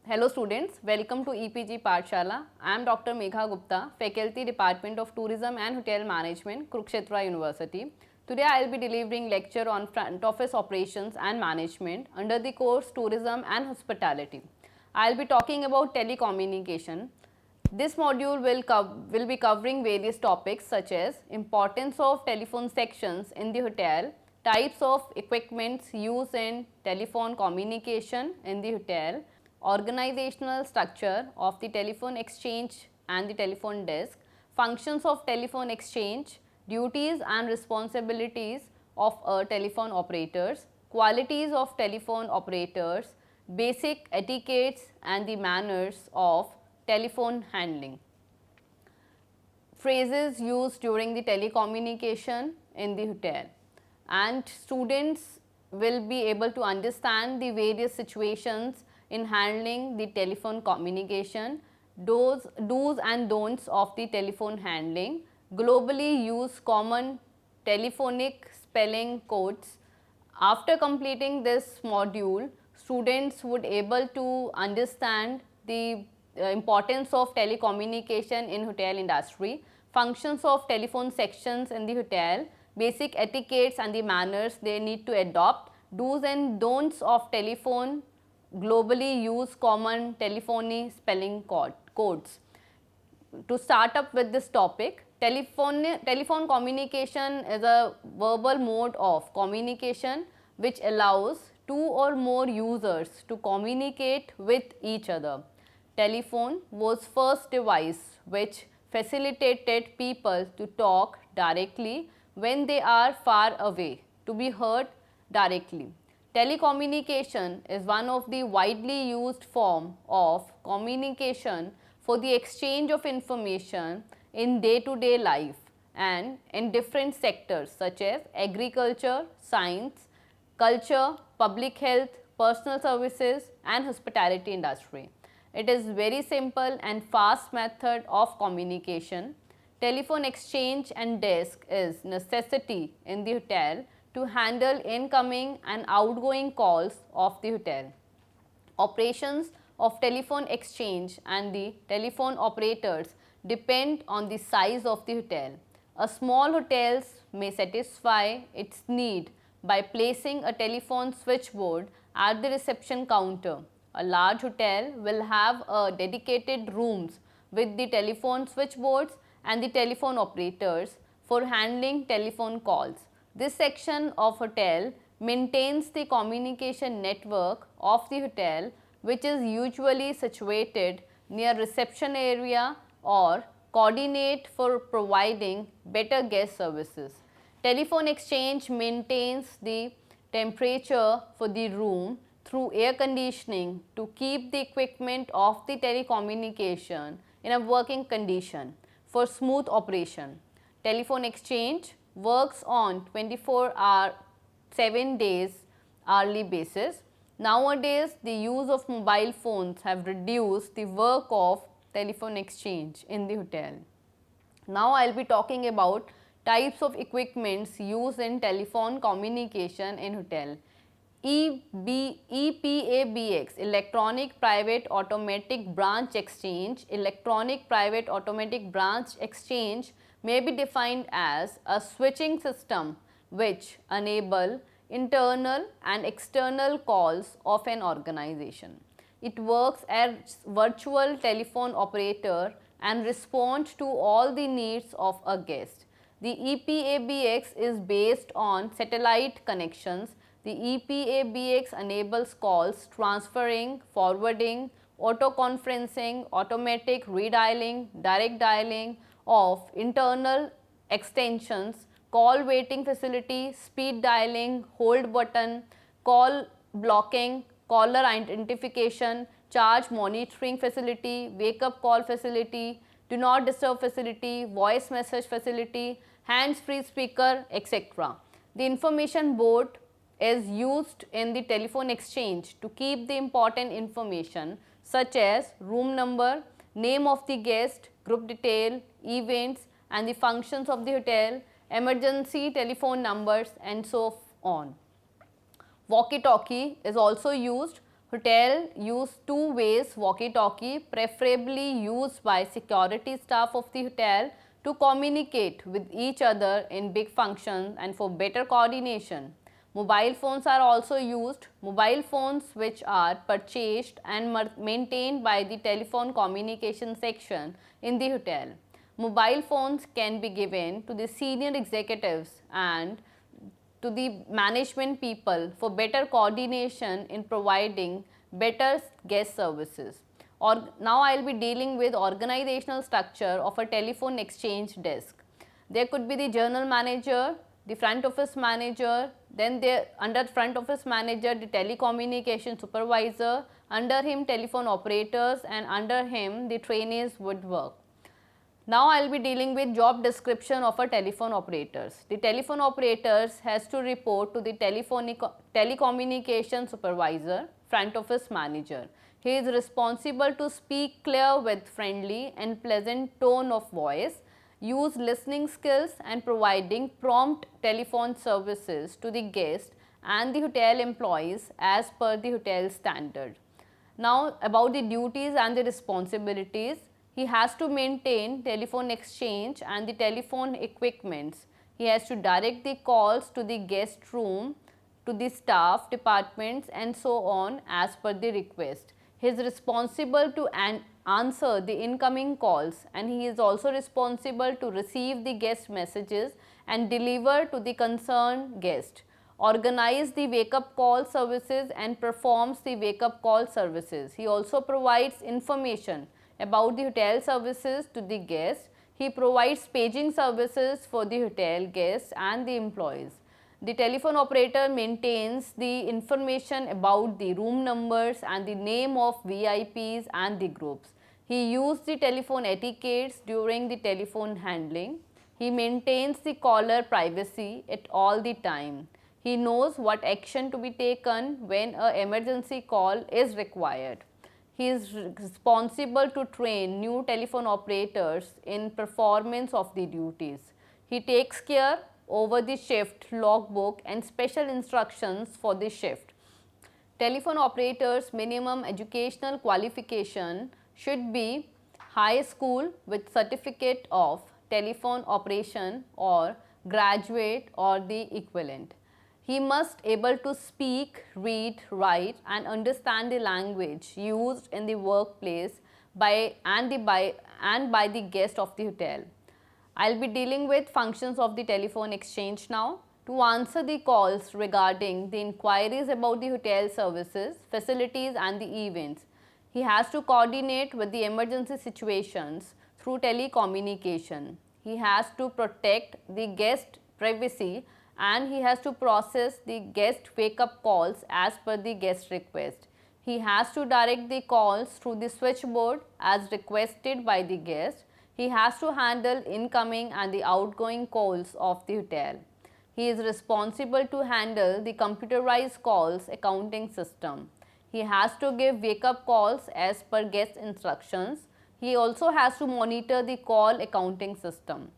Hello students, welcome to EPG Pathshala. I am Dr. Megha Gupta, Faculty Department of Tourism and Hotel Management, Kurukshetra University. Today I will be delivering lecture on front office operations and management under the course Tourism and Hospitality. I will be talking about telecommunication. This module will be covering various topics such as importance of telephone sections in the hotel, types of equipments used in telephone communication in the hotel, organizational structure of the telephone exchange and the telephone desk, functions of telephone exchange, duties and responsibilities of telephone operators, qualities of telephone operators, basic etiquettes and the manners of telephone handling. Phrases used during the telecommunication in the hotel, and students will be able to understand the various situations in handling the telephone communication, do's and don'ts of the telephone handling, globally used common telephonic spelling codes. After completing this module, students would able to understand the importance of telecommunication in hotel industry, functions of telephone sections in the hotel, basic etiquettes and the manners they need to adopt, do's and don'ts of telephone, globally used common telephony spelling codes. To start up with this topic, telephone communication is a verbal mode of communication which allows two or more users to communicate with each other. Telephone was first device which facilitated people to talk directly when they are far away, to be heard directly. Telecommunication is one of the widely used form of communication for the exchange of information in day-to-day life and in different sectors such as agriculture, science, culture, public health, personal services and hospitality industry. It is very simple and fast method of communication. Telephone exchange and desk is necessity in the hotel to handle incoming and outgoing calls of the hotel. Operations of telephone exchange and the telephone operators depend on the size of the hotel. A small hotel may satisfy its need by placing a telephone switchboard at the reception counter. A large hotel will have dedicated rooms with the telephone switchboards and the telephone operators for handling telephone calls. This section of hotel maintains the communication network of the hotel, which is usually situated near reception area or coordinate for providing better guest services. Telephone exchange maintains the temperature for the room through air conditioning to keep the equipment of the telecommunication in a working condition for smooth operation. Telephone exchange works on 24-hour, 7 days hourly basis. Nowadays, the use of mobile phones have reduced the work of telephone exchange in the hotel. Now, I will be talking about types of equipments used in telephone communication in hotel. EPABX, Electronic Private Automatic Branch Exchange. Electronic Private Automatic Branch Exchange may be defined as a switching system which enable internal and external calls of an organization. It works as virtual telephone operator and responds to all the needs of a guest. The EPABX is based on satellite connections. The EPABX enables calls transferring, forwarding, auto conferencing, automatic redialing, direct dialing of internal extensions, call waiting facility, speed dialing, hold button, call blocking, caller identification, charge monitoring facility, wake up call facility, do not disturb facility, voice message facility, hands free speaker, etc. The information board is used in the telephone exchange to keep the important information such as room number, name of the guest, group detail, events and the functions of the hotel, emergency telephone numbers and so on. Walkie-talkie is also used. Hotel use two ways walkie-talkie, preferably used by security staff of the hotel to communicate with each other in big functions and for better coordination. Mobile phones are also used. Mobile phones which are purchased and maintained by the telephone communication section in the hotel. Mobile phones can be given to the senior executives and to the management people for better coordination in providing better guest services. Or now I will be dealing with organizational structure of a telephone exchange desk. There could be the general manager, the front office manager, then there under front office manager the telecommunication supervisor, under him telephone operators and under him the trainees would work. Now I will be dealing with job description of a telephone operators. The telephone operators has to report to the telecommunication supervisor, front office manager. He is responsible to speak clear with friendly and pleasant tone of voice, use listening skills and providing prompt telephone services to the guest and the hotel employees as per the hotel standard. Now about the duties and the responsibilities. He has to maintain telephone exchange and the telephone equipments. He has to direct the calls to the guest room, to the staff, departments and so on as per the request. He is responsible to answer the incoming calls and he is also responsible to receive the guest messages and deliver to the concerned guest. Organize the wake-up call services and performs the wake-up call services. He also provides information about the hotel services to the guests. He provides paging services for the hotel guests and the employees. The telephone operator maintains the information about the room numbers and the name of VIPs and the groups. He uses the telephone etiquettes during the telephone handling. He maintains the caller privacy at all the time. He knows what action to be taken when an emergency call is required. He is responsible to train new telephone operators in performance of the duties. He takes care over the shift logbook and special instructions for the shift. Telephone operators' minimum educational qualification should be high school with certificate of telephone operation or graduate or the equivalent. He must able to speak, read, write and understand the language used in the workplace by the guest of the hotel. I will be dealing with functions of the telephone exchange now. To answer the calls regarding the inquiries about the hotel services, facilities and the events, he has to coordinate with the emergency situations through telecommunication. He has to protect the guest privacy and he has to process the guest wake-up calls as per the guest request. He has to direct the calls through the switchboard as requested by the guest. He has to handle incoming and the outgoing calls of the hotel. He is responsible to handle the computerized calls accounting system. He has to give wake-up calls as per guest instructions. He also has to monitor the call accounting system.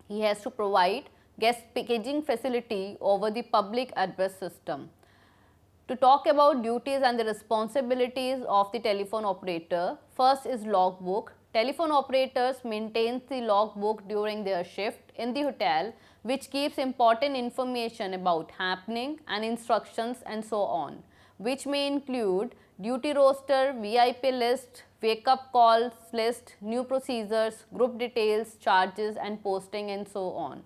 He has to provide guest packaging facility over the public address system. To talk about duties and the responsibilities of the telephone operator, first is logbook. Telephone operators maintain the logbook during their shift in the hotel, which keeps important information about happening and instructions and so on, which may include duty roster, VIP list, wake-up calls list, new procedures, group details, charges and posting and so on.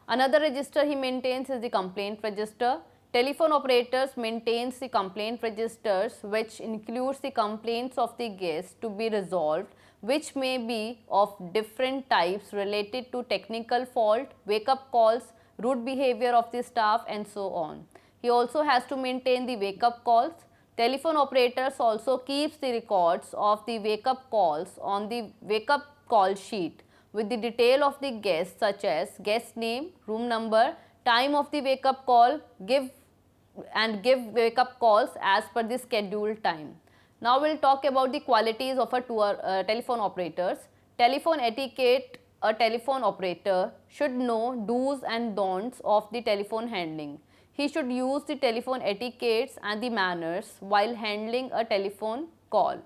Another register he maintains is the complaint register. Telephone operators maintains the complaint registers which includes the complaints of the guests to be resolved, which may be of different types related to technical fault, wake-up calls, rude behavior of the staff and so on. He also has to maintain the wake-up calls. Telephone operators also keeps the records of the wake-up calls on the wake-up call sheet with the detail of the guest such as guest name, room number, time of the wake-up call, give and give wake-up calls as per the scheduled time. Now we'll talk about the qualities of a telephone operators. Telephone etiquette. A telephone operator should know do's and don'ts of the telephone handling. He should use the telephone etiquettes and the manners while handling a telephone call.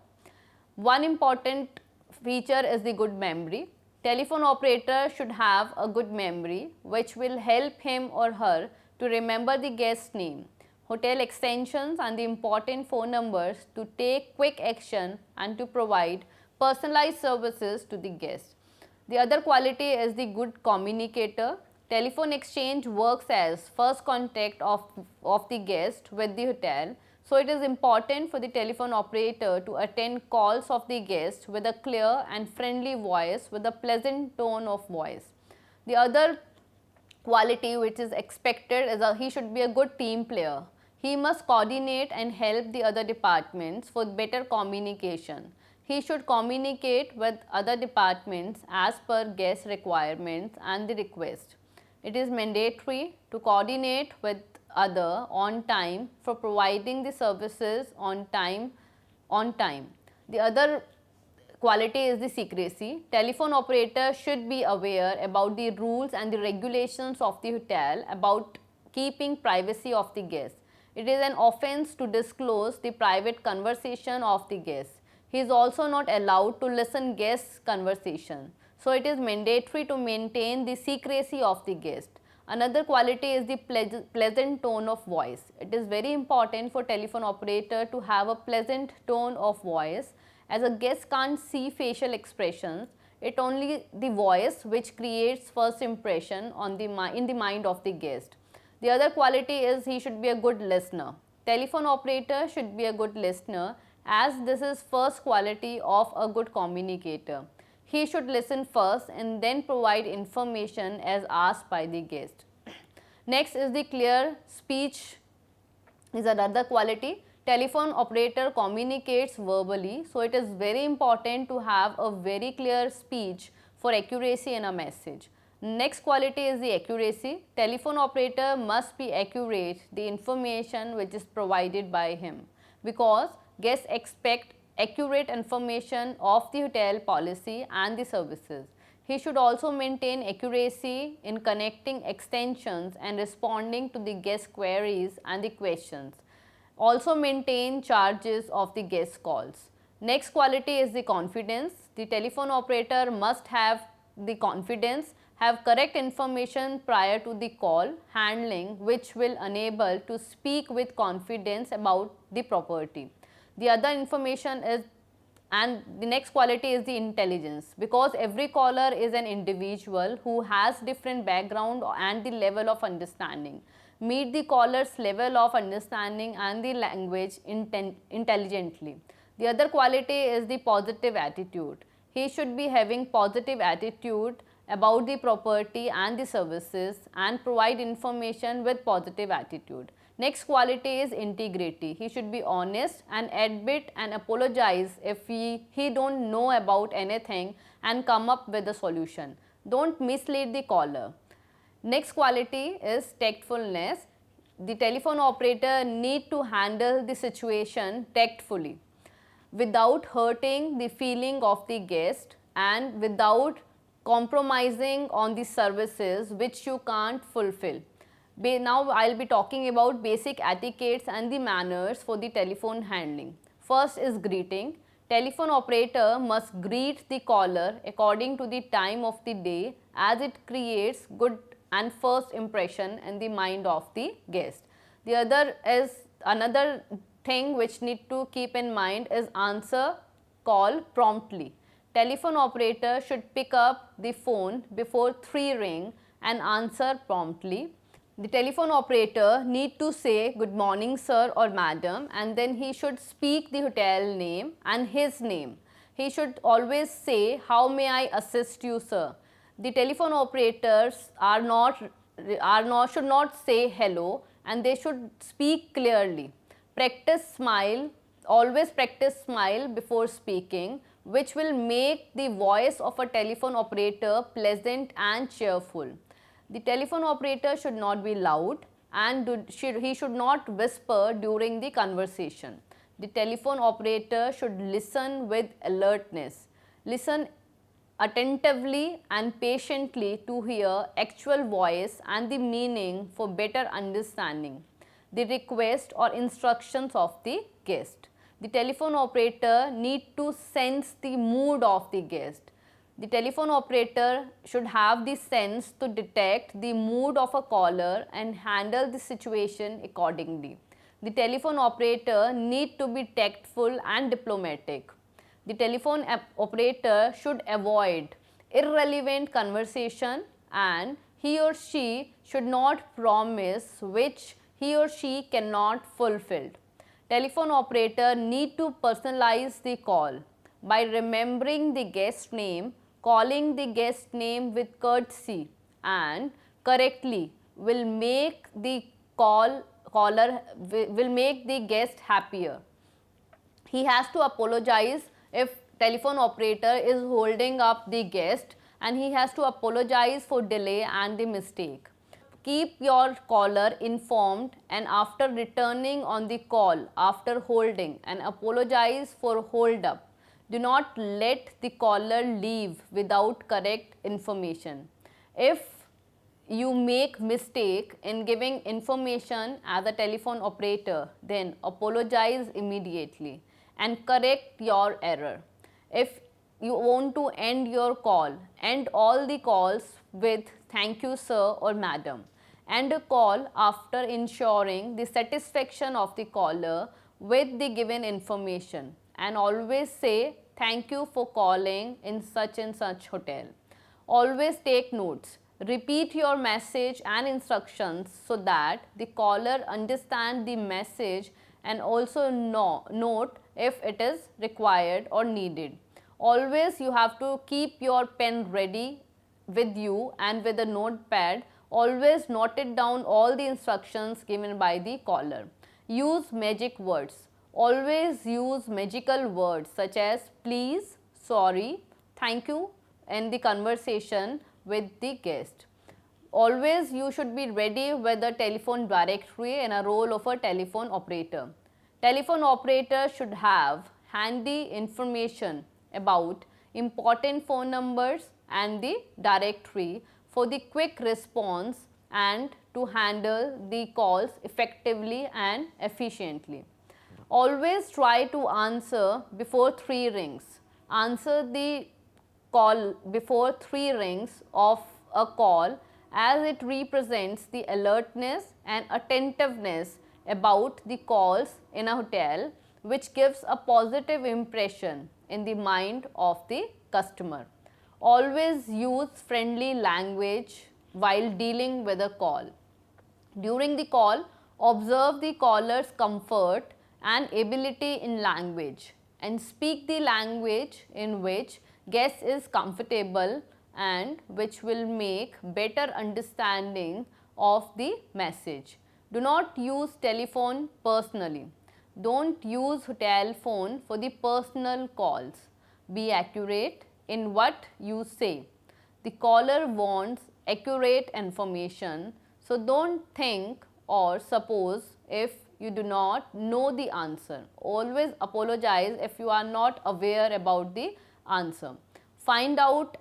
One important feature is the good memory. Telephone operator should have a good memory which will help him or her to remember the guest name, hotel extensions and the important phone numbers to take quick action and to provide personalized services to the guest. The other quality is the good communicator. Telephone exchange works as first contact of the guest with the hotel. So, it is important for the telephone operator to attend calls of the guest with a clear and friendly voice with a pleasant tone of voice. The other quality which is expected is he should be a good team player. He must coordinate and help the other departments for better communication. He should communicate with other departments as per guest requirements and the request. It is mandatory to coordinate with other on time for providing the services on time. The other quality is the secrecy. Telephone operator should be aware about the rules and the regulations of the hotel about keeping privacy of the guest. It is an offense to disclose the private conversation of the guest. He is also not allowed to listen guests' conversation. So, it is mandatory to maintain the secrecy of the guest. Another quality is the pleasant tone of voice. It is very important for telephone operator to have a pleasant tone of voice, as a guest can't see facial expressions. It only the voice which creates first impression on in the mind of the guest. The other quality is he should be a good listener. Telephone operator should be a good listener, as this is first quality of a good communicator. He should listen first and then provide information as asked by the guest. Next is the clear speech is another quality. Telephone operator communicates verbally, so it is very important to have a very clear speech for accuracy in a message. Next quality is the accuracy. Telephone operator must be accurate the information which is provided by him, because guests expect accurate information of the hotel policy and the services. He should also maintain accuracy in connecting extensions and responding to the guest queries and the questions. Also maintain charges of the guest calls. Next quality is the confidence. The telephone operator must have the confidence, have correct information prior to the call handling, which will enable to speak with confidence about the property. The other information is, and the next quality is the intelligence, because every caller is an individual who has different background and the level of understanding. Meet the caller's level of understanding and the language intelligently. The other quality is the positive attitude. He should be having positive attitude about the property and the services and provide information with positive attitude. Next quality is integrity. He should be honest and admit and apologize if he don't know about anything and come up with a solution. Don't mislead the caller. Next quality is tactfulness. The telephone operator need to handle the situation tactfully without hurting the feeling of the guest and without compromising on the services which you can't fulfill. Now I will be talking about basic etiquettes and the manners for the telephone handling. First is greeting. Telephone operator must greet the caller according to the time of the day, as it creates good and first impression in the mind of the guest. The other is another thing which need to keep in mind is answer call promptly. Telephone operator should pick up the phone before 3 ring and answer promptly. The telephone operator need to say good morning sir or madam, and then he should speak the hotel name and his name. He should always say how may I assist you sir. The telephone operators should not say hello, and they should speak clearly. Practice smile, always practice smile before speaking, which will make the voice of a telephone operator pleasant and cheerful. The telephone operator should not be loud and he should not whisper during the conversation. The telephone operator should listen with alertness. Listen attentively and patiently to hear actual voice and the meaning for better understanding the request or instructions of the guest. The telephone operator need to sense the mood of the guest. The telephone operator should have the sense to detect the mood of a caller and handle the situation accordingly. The telephone operator need to be tactful and diplomatic. The telephone operator should avoid irrelevant conversation, and he or she should not promise which he or she cannot fulfill. Telephone operator need to personalize the call by remembering the guest name, calling the guest name with courtesy and correctly will make the caller will make the guest happier. He has to apologize if telephone operator is holding up the guest, and he has to apologize for delay and the mistake. Keep your caller informed, and after returning on the call after holding, and apologize for hold up. Do not let the caller leave without correct information. If you make mistake in giving information as a telephone operator, then apologize immediately and correct your error. If you want to end your call, end all the calls with thank you sir or madam. End a call after ensuring the satisfaction of the caller with the given information, and always say thank you for calling in such and such hotel. Always take notes. Repeat your message and instructions so that the caller understand the message, and also note if it is required or needed. Always you have to keep your pen ready with you, and with a notepad always note it down all the instructions given by the caller. Use magic words. Always use magical words such as please, sorry, thank you in the conversation with the guest. Always you should be ready with the telephone directory in a role of a telephone operator. Telephone operator should have handy information about important phone numbers and the directory for the quick response and to handle the calls effectively and efficiently. Always try to answer before 3 rings. Answer the call before 3 rings of a call, as it represents the alertness and attentiveness about the calls in a hotel, which gives a positive impression in the mind of the customer. Always use friendly language while dealing with a call. During the call, observe the caller's comfort and ability in language, and speak the language in which guest is comfortable and which will make better understanding of the message. Do not use telephone personally. Don't use hotel phone for the personal calls. Be accurate in what you say. The caller wants accurate information, so don't think or suppose if you do not know the answer. Always apologize if you are not aware about the answer. Find out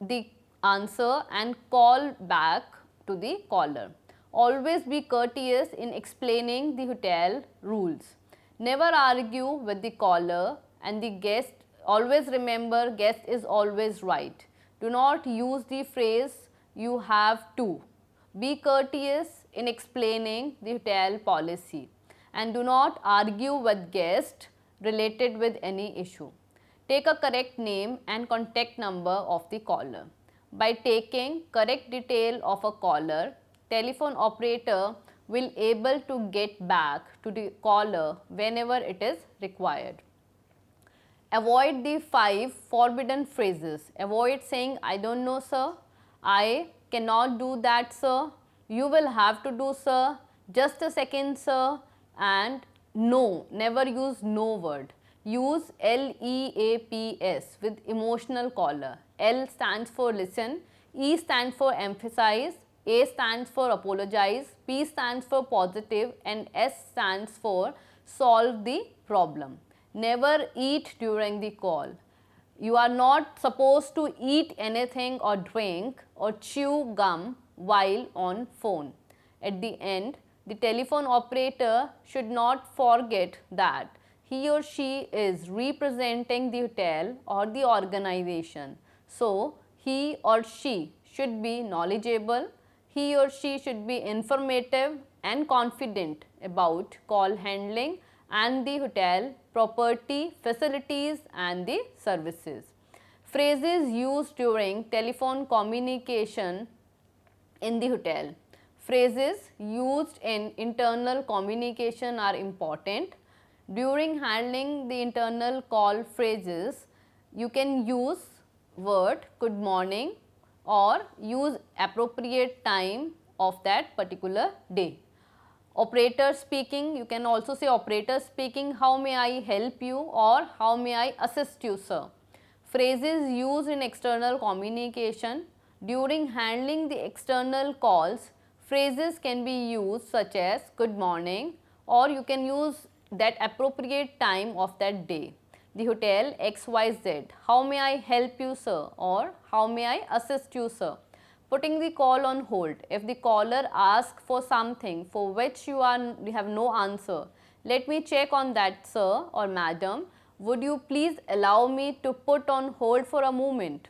the answer and call back to the caller. Always be courteous in explaining the hotel rules. Never argue with the caller and the guest. Always remember, guest is always right. Do not use the phrase you have to. Be courteous in explaining the hotel policy, and do not argue with guest related with any issue. Take a correct name and contact number of the caller. By taking correct detail of a caller, telephone operator will able to get back to the caller whenever it is required. Avoid the 5 forbidden phrases. Avoid saying I don't know sir, I cannot do that sir, you will have to do sir, just a second sir, and no. Never use no word. Use LEAPS with emotional caller. L stands for listen, E stands for emphasize, A stands for apologize, P stands for positive, and S stands for solve the problem. Never eat during the call. You are not supposed to eat anything or drink or chew gum while on phone. At the end, the telephone operator should not forget that he or she is representing the hotel or the organization. So, he or she should be knowledgeable, he or she should be informative and confident about call handling and the hotel, property, facilities and the services. Phrases used during telephone communication in the hotel. Phrases used in internal communication are important. During handling the internal call phrases, you can use word good morning or use appropriate time of that particular day. Operator speaking, you can also say operator speaking, how may I help you or how may I assist you, sir. Phrases used in external communication. During handling the external calls, phrases can be used such as good morning, or you can use that appropriate time of that day. The hotel XYZ, how may I help you, sir, or how may I assist you, sir. Putting the call on hold. If the caller asks for something for which you have no answer, let me check on that, sir or madam. Would you please allow me to put on hold for a moment?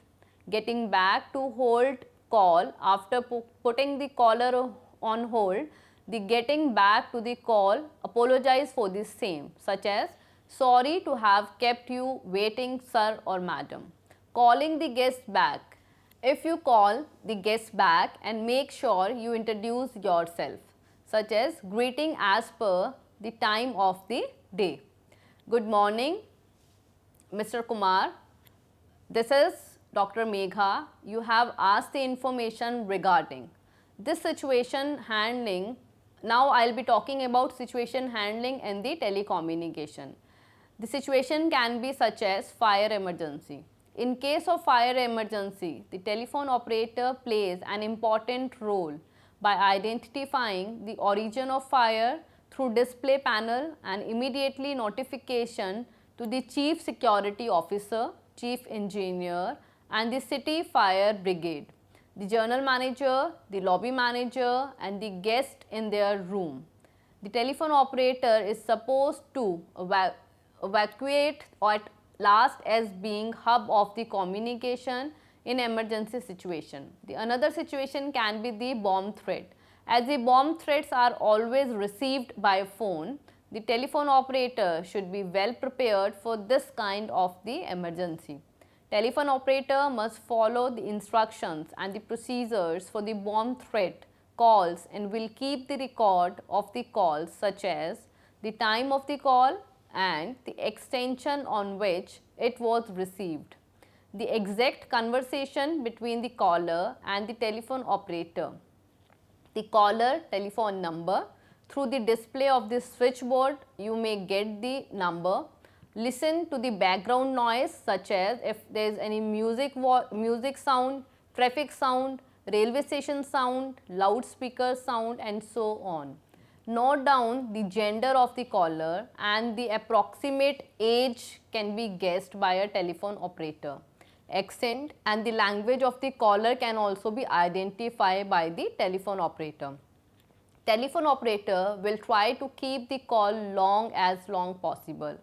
Getting back to hold call after putting the caller on hold, the getting back to the call, apologize for the same, such as sorry to have kept you waiting, sir or madam. Calling the guest back. If you call the guest back and make sure you introduce yourself, such as greeting as per the time of the day. Good morning, Mr. Kumar. This is Dr. Megha. You have asked the information regarding this situation handling. Now I will be talking about situation handling in the telecommunication. The situation can be such as fire emergency. In case of fire emergency, the telephone operator plays an important role by identifying the origin of fire through display panel and immediately notification to the chief security officer, chief engineer and the city fire brigade, the general manager, the lobby manager and the guest in their room. The telephone operator is supposed to evacuate at last as being hub of the communication in emergency situation. The another situation can be the bomb threat. As the bomb threats are always received by phone, the telephone operator should be well prepared for this kind of the emergency. Telephone operator must follow the instructions and the procedures for the bomb threat calls and will keep the record of the calls such as the time of the call and the extension on which it was received, the exact conversation between the caller and the telephone operator, the caller telephone number. Through the display of the switchboard, you may get the number. Listen to the background noise such as if there is any music sound, traffic sound, railway station sound, loudspeaker sound and so on. Note down the gender of the caller and the approximate age can be guessed by a telephone operator. Accent and the language of the caller can also be identified by the telephone operator. Telephone operator will try to keep the call long possible.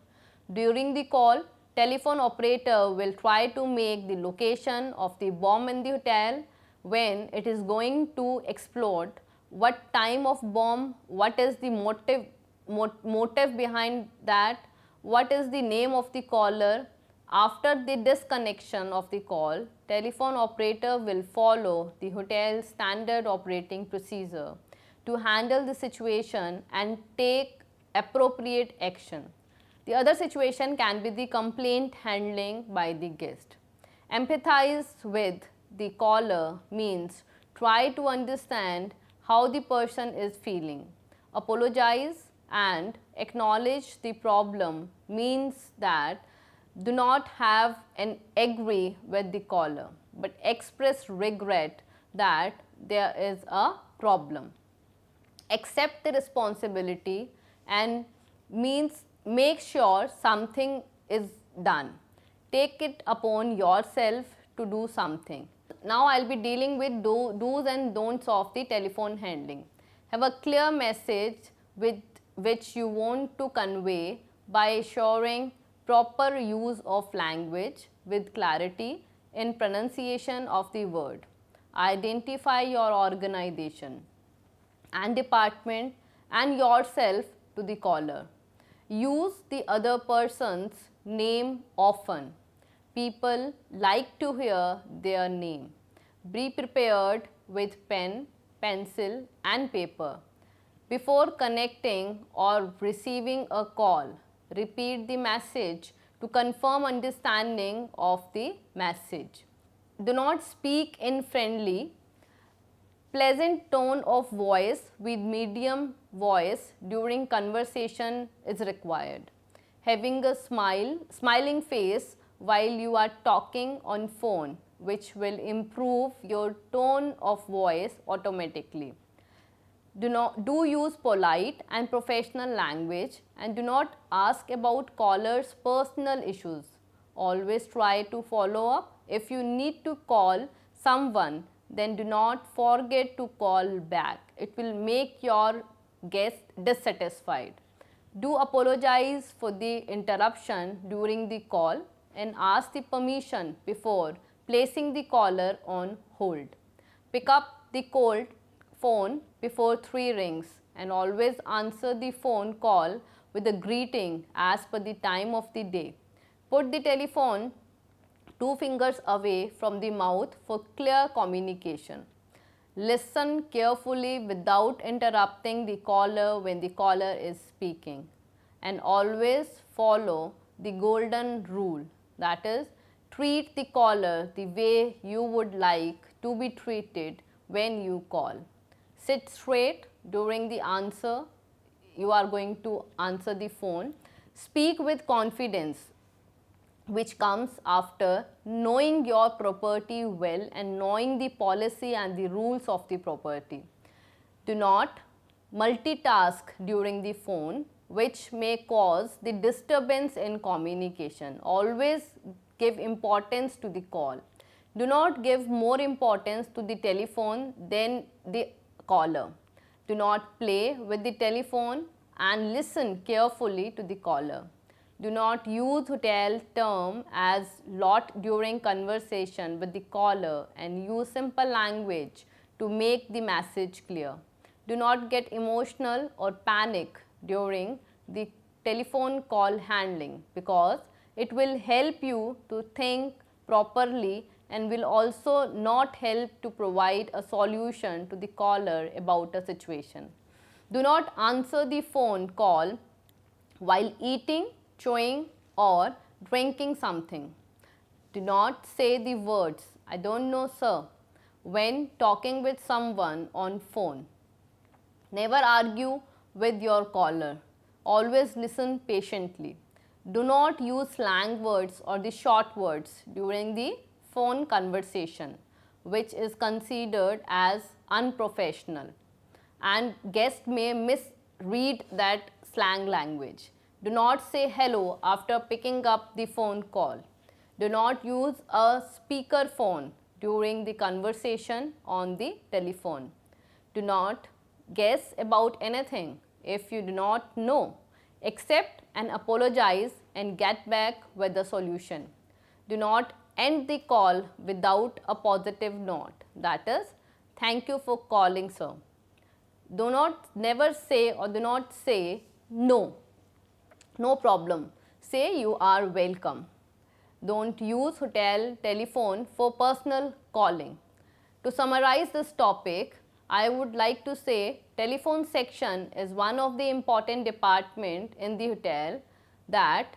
During the call, telephone operator will try to make the location of the bomb in the hotel, when it is going to explode, what time of bomb, what is the motive behind that, what is the name of the caller. After the disconnection of the call, telephone operator will follow the hotel's standard operating procedure to handle the situation and take appropriate action. The other situation can be the complaint handling by the guest. Empathize with the caller means try to understand how the person is feeling. Apologize and acknowledge the problem means that do not have an agree with the caller, but express regret that there is a problem. Accept the responsibility and means make sure something is done. Take it upon yourself to do something. Now I'll be dealing with do's and don'ts of the telephone handling. Have a clear message with which you want to convey by assuring proper use of language with clarity in pronunciation of the word. Identify your organization and department and yourself to the caller. Use the other person's name often. People like to hear their name. Be prepared with pen, pencil and paper. Before connecting or receiving a call, repeat the message to confirm understanding of the message. Do not speak in friendly, pleasant tone of voice with medium voice during conversation is required. Having a smiling face while you are talking on phone, which will improve your tone of voice automatically. Do use polite and professional language and do not ask about callers' personal issues. Always try to follow up. If you need to call someone, then do not forget to call back. It will make your guest dissatisfied. Do apologize for the interruption during the call and ask the permission before placing the caller on hold. Pick up the phone before 3 rings and always answer the phone call with a greeting as per the time of the day. Put the telephone 2 fingers away from the mouth for clear communication. Listen carefully without interrupting the caller when the caller is speaking, and always follow the golden rule, that is, treat the caller the way you would like to be treated when you call. Sit straight during the answer. You are going to answer the phone. Speak with confidence, which comes after knowing your property well and knowing the policy and the rules of the property. Do not multitask during the phone, which may cause the disturbance in communication. Always give importance to the call. Do not give more importance to the telephone than the caller. Do not play with the telephone and listen carefully to the caller. Do not use hotel term as lot during conversation with the caller and use simple language to make the message clear. Do not get emotional or panic during the telephone call handling, because it will help you to think properly and will also not help to provide a solution to the caller about a situation. Do not answer the phone call while eating, chewing or drinking something. Do not say the words, "I don't know sir," when talking with someone on phone. Never argue with your caller. Always listen patiently. Do not use slang words or the short words during the phone conversation, which is considered as unprofessional, and guests may misread that slang language. Do not say hello after picking up the phone call. Do not use a speaker phone during the conversation on the telephone. Do not guess about anything if you do not know. Accept and apologize and get back with the solution. Do not end the call without a positive note, that is, "Thank you for calling sir." Do not never say or do not say no. No problem. Say you are welcome. Don't use hotel telephone for personal calling. To summarize this topic, I would like to say telephone section is one of the important department in the hotel that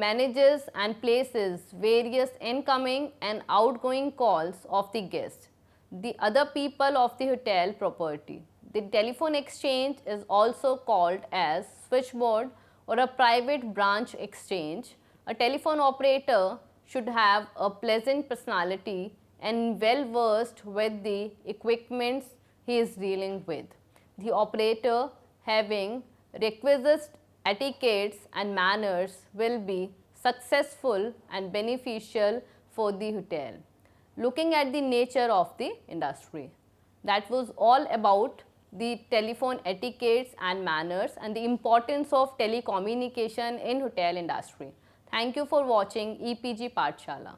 manages and places various incoming and outgoing calls of the guests, the other people of the hotel property. The telephone exchange is also called as switchboard or a private branch exchange. A telephone operator should have a pleasant personality and well versed with the equipments he is dealing with. The operator having requisite etiquettes and manners will be successful and beneficial for the hotel. Looking at the nature of the industry. That was all about the telephone etiquettes and manners and the importance of telecommunication in hotel industry. Thank you for watching EPG Pathshala.